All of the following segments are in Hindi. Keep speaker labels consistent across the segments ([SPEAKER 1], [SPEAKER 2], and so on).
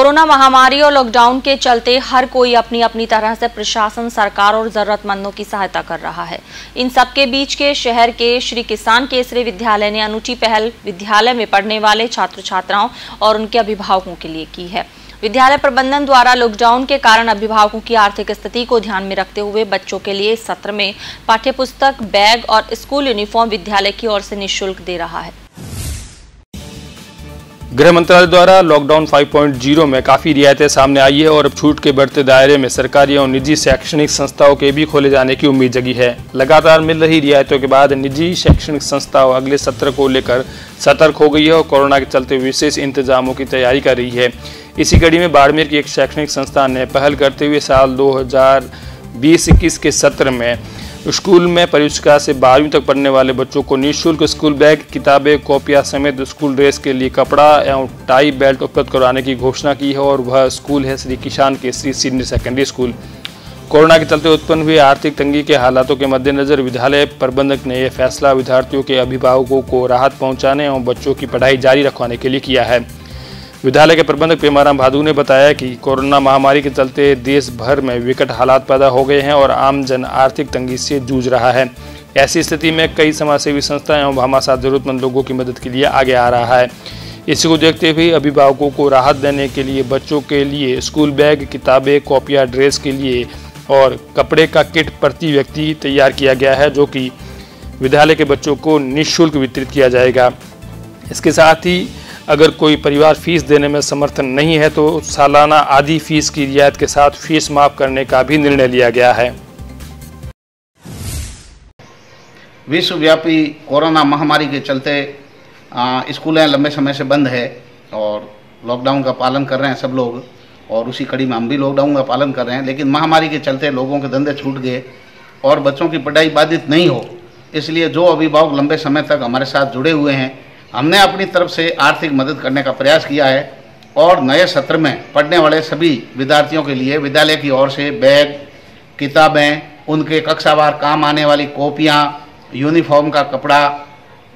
[SPEAKER 1] कोरोना महामारी और लॉकडाउन के चलते हर कोई अपनी अपनी तरह से प्रशासन, सरकार और जरूरतमंदों की सहायता कर रहा है। इन सबके बीच के शहर के श्री किसान केसरी विद्यालय ने अनूठी पहल विद्यालय में पढ़ने वाले छात्र छात्राओं और उनके अभिभावकों के लिए की है। विद्यालय प्रबंधन द्वारा लॉकडाउन के कारण अभिभावकों की आर्थिक स्थिति को ध्यान में रखते हुए बच्चों के लिए इस सत्र में पाठ्यपुस्तक, बैग और स्कूल यूनिफॉर्म विद्यालय की ओर से निःशुल्क दे रहा है।
[SPEAKER 2] गृह मंत्रालय द्वारा लॉकडाउन 5.0 में काफ़ी रियायतें सामने आई है और अब छूट के बढ़ते दायरे में सरकारी और निजी शैक्षणिक संस्थाओं के भी खोले जाने की उम्मीद जगी है। लगातार मिल रही रियायतों के बाद निजी शैक्षणिक संस्थाओं अगले सत्र को लेकर सतर्क हो गई है और कोरोना के चलते विशेष इंतजामों की तैयारी कर रही है। इसी कड़ी में बाड़मेर की एक शैक्षणिक संस्थान ने पहल करते हुए साल 2020-21 के सत्र में स्कूल में प्रवेशिका से 12वीं तक पढ़ने वाले बच्चों को निःशुल्क स्कूल बैग, किताबें, कॉपियां समेत स्कूल ड्रेस के लिए कपड़ा एवं टाई बेल्ट उपलब्ध करवाने की घोषणा की है और वह स्कूल है श्री किसान Kesari senior secondary school. Corona के चलते उत्पन्न हुए आर्थिक तंगी के हालातों के मद्देनजर विद्यालय प्रबंधक ने यह फैसला विद्यार्थियों के अभिभावकों को राहत पहुँचाने एवं बच्चों की पढ़ाई जारी रखवाने के लिए किया है। विद्यालय के प्रबंधक पेमाराम भादू ने बताया कि कोरोना महामारी के चलते देश भर में विकट हालात पैदा हो गए हैं और आम जन आर्थिक तंगी से जूझ रहा है। ऐसी स्थिति में कई समाजसेवी संस्थाएं एवं भामाशाह जरूरतमंद लोगों की मदद के लिए आगे आ रहा है। इसी को देखते हुए अभिभावकों को राहत देने के लिए बच्चों के लिए स्कूल बैग, किताबें, कॉपियाँ, ड्रेस के लिए और कपड़े का किट प्रति व्यक्ति तैयार किया गया है, जो कि विद्यालय के बच्चों को निःशुल्क वितरित किया जाएगा। इसके साथ ही अगर कोई परिवार फीस देने में समर्थन नहीं है तो सालाना आधी फीस की रियायत के साथ फीस माफ करने का भी निर्णय लिया गया है।
[SPEAKER 3] विश्वव्यापी कोरोना महामारी के चलते स्कूलें लंबे समय से बंद है और लॉकडाउन का पालन कर रहे हैं सब लोग, और उसी कड़ी में हम भी लॉकडाउन का पालन कर रहे हैं। लेकिन महामारी के चलते लोगों के धंधे छूट गए और बच्चों की पढ़ाई बाधित नहीं हो, इसलिए जो अभिभावक लंबे समय तक हमारे साथ जुड़े हुए हैं, हमने अपनी तरफ से आर्थिक मदद करने का प्रयास किया है और नए सत्र में पढ़ने वाले सभी विद्यार्थियों के लिए विद्यालय की ओर से बैग, किताबें, उनके कक्षावार काम आने वाली कॉपियाँ, यूनिफॉर्म का कपड़ा,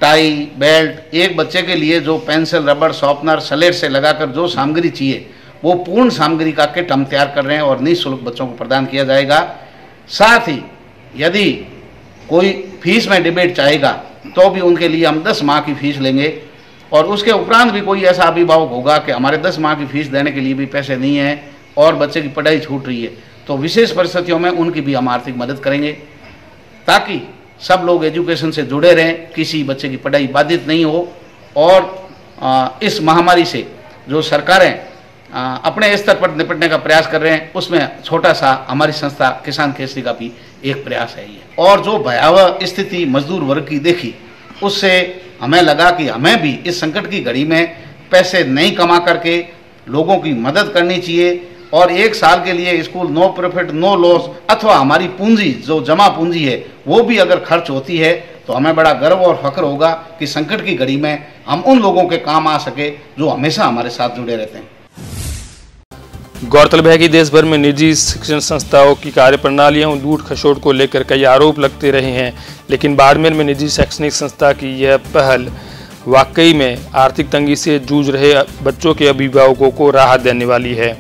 [SPEAKER 3] टाई, बेल्ट, एक बच्चे के लिए जो पेंसिल, रबड़, शॉर्पनर, स्लेट से लगाकर जो सामग्री चाहिए वो पूर्ण सामग्री का किट हम तैयार कर रहे हैं और निःशुल्क बच्चों को प्रदान किया जाएगा। साथ ही यदि कोई फीस में डिबेट चाहेगा तो भी उनके लिए हम 10 माह की फीस लेंगे, और उसके उपरांत भी कोई ऐसा अभिभावक होगा कि हमारे 10 माह की फीस देने के लिए भी पैसे नहीं है और बच्चे की पढ़ाई छूट रही है, तो विशेष परिस्थितियों में उनकी भी हम आर्थिक मदद करेंगे ताकि सब लोग एजुकेशन से जुड़े रहें, किसी बच्चे की पढ़ाई बाधित नहीं हो। और इस महामारी से जो सरकारें अपने स्तर पर निपटने का प्रयास कर रहे हैं, उसमें छोटा सा हमारी संस्था किसान केसरी का भी एक प्रयास है ये। और जो भयावह स्थिति मजदूर वर्ग की देखी, उससे हमें लगा कि हमें भी इस संकट की घड़ी में पैसे नहीं कमा करके लोगों की मदद करनी चाहिए और एक साल के लिए school no profit no loss अथवा हमारी पूंजी जो जमा पूंजी है वो भी अगर खर्च होती है तो हमें बड़ा गर्व और फख्र होगा कि संकट की घड़ी में हम उन लोगों के काम आ सके जो हमेशा हमारे साथ जुड़े रहते हैं।
[SPEAKER 2] गौरतलब है कि देश भर में निजी शिक्षण संस्थाओं की कार्यप्रणालियों लूट खसोट को लेकर कई आरोप लगते रहे हैं, लेकिन बाड़मेर में निजी शैक्षणिक संस्था की यह पहल वाकई में आर्थिक तंगी से जूझ रहे बच्चों के अभिभावकों को राहत देने वाली है।